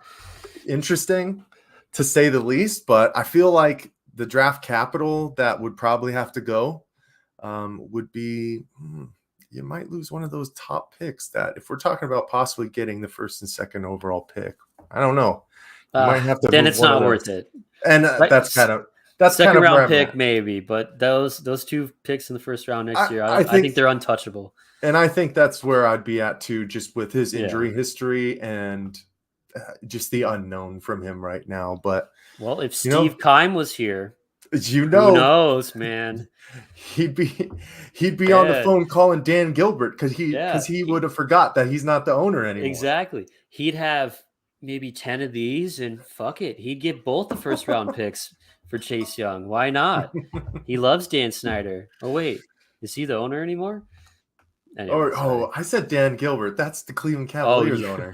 interesting, to say the least. But I feel like the draft capital that would probably have to go would be you might lose one of those top picks that, if we're talking about possibly getting the first and second overall pick, I don't know. You might have to then move it's one not of worth those. it. And that's kind of where round I'm pick at. maybe, but those 2 picks in the first round next year, I I think they're untouchable. And I think that's where I'd be at too, just with his injury Yeah. history and just the unknown from him right now. But well, if Steve Keim was here, who knows, man? He'd be on the phone calling Dan Gilbert because he would have forgot that he's not the owner anymore. Exactly. He'd have maybe 10 of these, and fuck it, he'd get both the first round picks for Chase Young. Why not? He loves Dan Snyder. Oh wait, is he the owner anymore? Anyway, I said Dan Gilbert. That's the Cleveland Cavaliers owner.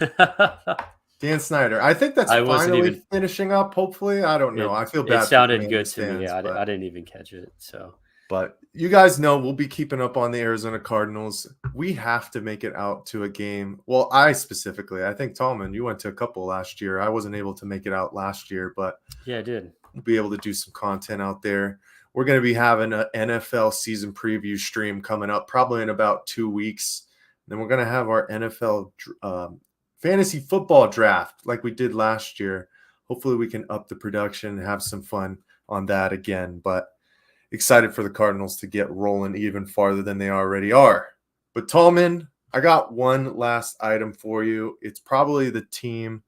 Dan Snyder. I think that's finally finishing up, hopefully. I don't know. I feel bad. It sounded good to me. I didn't even catch it. But you guys know we'll be keeping up on the Arizona Cardinals. We have to make it out to a game. Well, I specifically. I think, Tallman, you went to a couple last year. I wasn't able to make it out last year, but yeah, I did. We'll be able to do some content out there. We're going to be having an NFL season preview stream coming up probably in about 2 weeks. Then we're going to have our NFL fantasy football draft like we did last year. Hopefully we can up the production and have some fun on that again. But excited for the Cardinals to get rolling even farther than they already are. But Tallman, I got one last item for you. It's probably the team,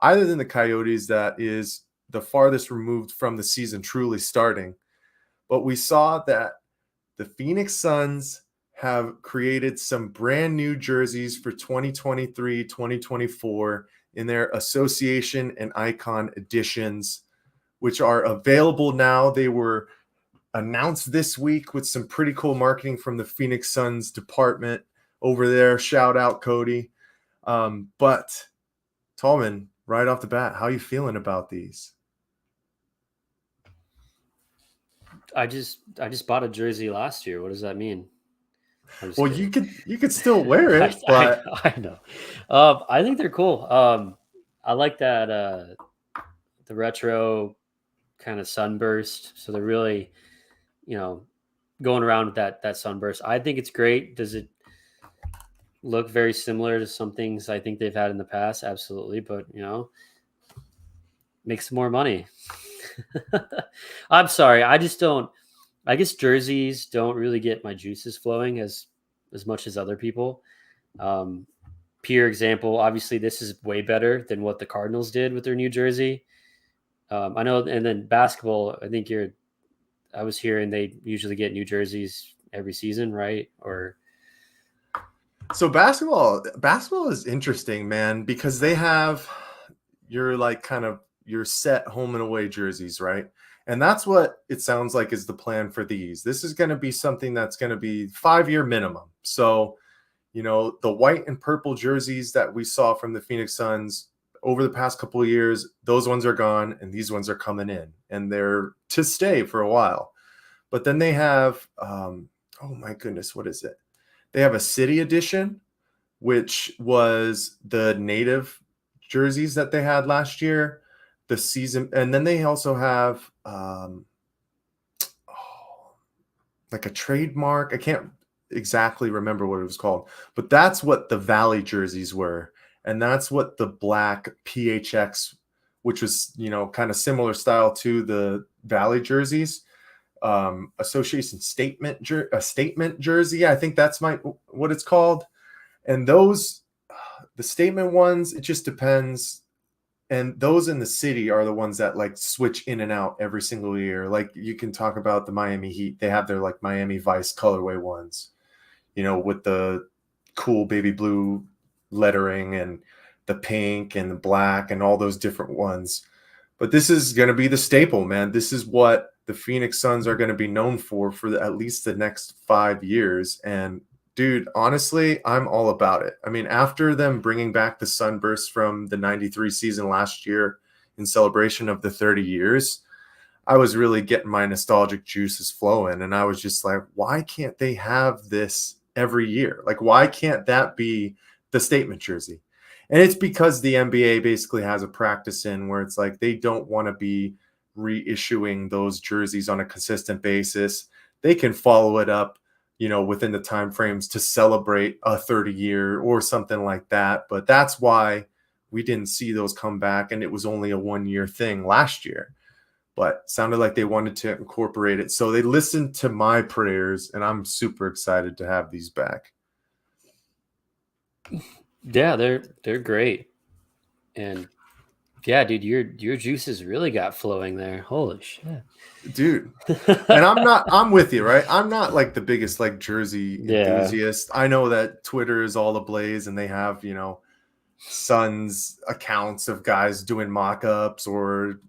other than the Coyotes, that is the farthest removed from the season truly starting. But we saw that the Phoenix Suns have created some brand new jerseys for 2023-2024 in their association and icon editions, which are available now. They were announced this week with some pretty cool marketing from the Phoenix Suns department over there. Shout out, Cody. But Tallman, right off the bat, how are you feeling about these? I just bought a jersey last year. What does that mean? Well, kidding. you could still wear it, but I know. I think they're cool. I like that the retro kind of sunburst. So they're really, going around with that sunburst. I think it's great. Does it look very similar to some things I think they've had in the past? Absolutely, but make some more money. I'm sorry. I guess jerseys don't really get my juices flowing as much as other people. Pure example, obviously this is way better than what the Cardinals did with their new jersey. I know. And then basketball, I think I was hearing they usually get new jerseys every season, right? Or so basketball is interesting, man, because they have your set home and away jerseys, right? And that's what it sounds like is the plan for these. This is going to be something that's going to be 5-year minimum. So, the white and purple jerseys that we saw from the Phoenix Suns over the past couple of years, those ones are gone and these ones are coming in and they're to stay for a while. But then they have, oh my goodness, what is it? They have a city edition, which was the native jerseys that they had last year. The season, and then they also have like a trademark. I can't exactly remember what it was called, but that's what the Valley jerseys were, and that's what the black PHX, which was kind of similar style to the Valley jerseys, association statement jersey. I think that's what it's called, and those the statement ones. It just depends. And those in the city are the ones that switch in and out every single year. Like you can talk about the Miami Heat. They have their Miami Vice colorway ones, with the cool baby blue lettering and the pink and the black and all those different ones. But this is going to be the staple, man. This is what the Phoenix Suns are going to be known for at least the next 5 years. And Dude, honestly, I'm all about it. I mean, after them bringing back the Sunburst from the 93 season last year in celebration of the 30 years, I was really getting my nostalgic juices flowing. And I was just like, why can't they have this every year? Like, why can't that be the statement jersey? And it's because the NBA basically has a practice in where it's like they don't want to be reissuing those jerseys on a consistent basis. They can follow it up, within the time frames to celebrate a 30-year or something like that. But that's why we didn't see those come back, and it was only a 1-year thing last year. But sounded like they wanted to incorporate it. So they listened to my prayers, and I'm super excited to have these back. Yeah, they're great. And yeah, dude, your juices really got flowing there. Holy shit. Dude. And I'm with you, right? I'm not like the biggest like jersey enthusiast. I know that Twitter is all ablaze and they have, Suns accounts of guys doing mock-ups or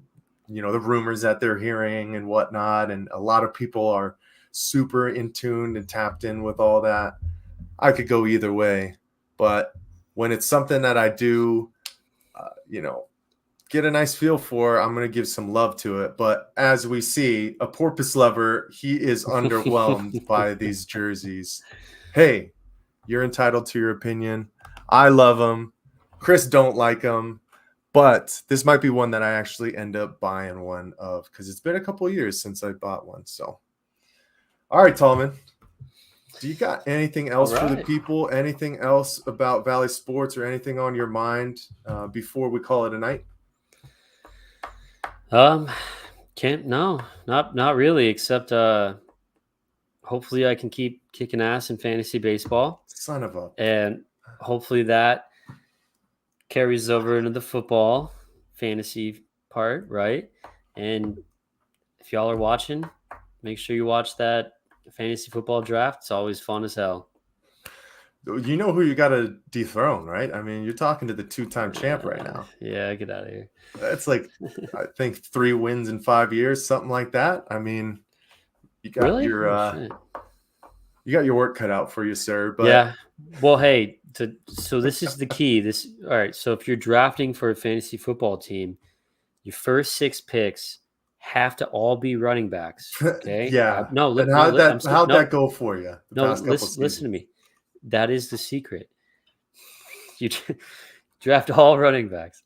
the rumors that they're hearing and whatnot. And a lot of people are super in tune and tapped in with all that. I could go either way. But when it's something that I do, get a nice feel for, I'm going to give some love to it. But as we see, a porpoise lover, he is underwhelmed by these jerseys. Hey, you're entitled to your opinion. I love them. Chris don't like them. But this might be one that I actually end up buying one of because it's been a couple of years since I bought one. So, all right, Tallman. Do you got anything else for the people? Anything else about Valley Sports or anything on your mind before we call it a night? Not really, except hopefully I can keep kicking ass in fantasy baseball. Son of a. And hopefully that carries over into the football fantasy part, right? And if y'all are watching, make sure you watch that fantasy football draft. It's always fun as hell. You know who you got to dethrone, right? I mean, you're talking to the 2-time champ right now. Yeah, get out of here. That's like, I think 3 wins in 5 years, something like that. I mean, you got your you got your work cut out for you, sir. But yeah, well, hey, so this is the key. All right. So if you're drafting for a fantasy football team, your first 6 picks have to all be running backs. Okay. Yeah. How'd that go for you? Listen to me. That is the secret. You draft all running backs,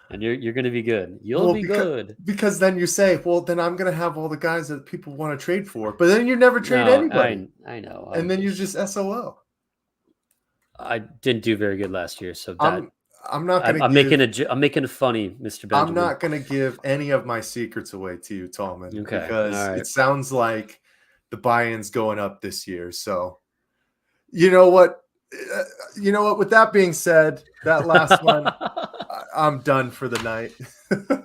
and you're going to be good. You'll be good. Because then you say, well, then I'm going to have all the guys that people want to trade for. But then you never trade anybody. I know. And then you just SOL. I didn't do very good last year, so that I'm not going to. I'm making a funny, Mr. Benjamin. I'm not going to give any of my secrets away to you, Tallman, okay, because it sounds like the buy-in's going up this year. So, you know what? With that being said, that last one, I'm done for the night.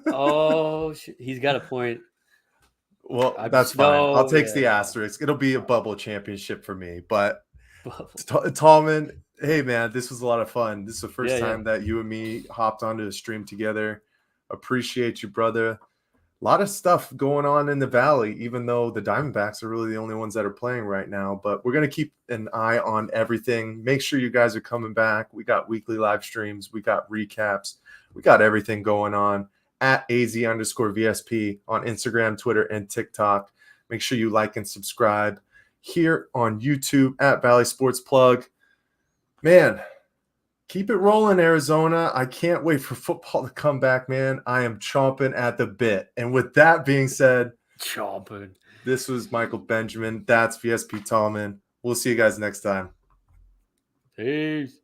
Oh, he's got a point. Well, that's fine. I'll take the asterisk. It'll be a bubble championship for me. But Tallman, hey man, this was a lot of fun. This is the first time that you and me hopped onto the stream together. Appreciate you, brother. A lot of stuff going on in the Valley, even though the Diamondbacks are really the only ones that are playing right now. But we're going to keep an eye on everything. Make sure you guys are coming back. We got weekly live streams. We got recaps. We got everything going on at AZ_VSP on Instagram, Twitter, and TikTok. Make sure you like and subscribe here on YouTube at Valley Sports Plug. Man, keep it rolling, Arizona. I can't wait for football to come back, man. I am chomping at the bit. And with that being said, this was Michael Benjamin. That's VSP Tallman. We'll see you guys next time. Peace.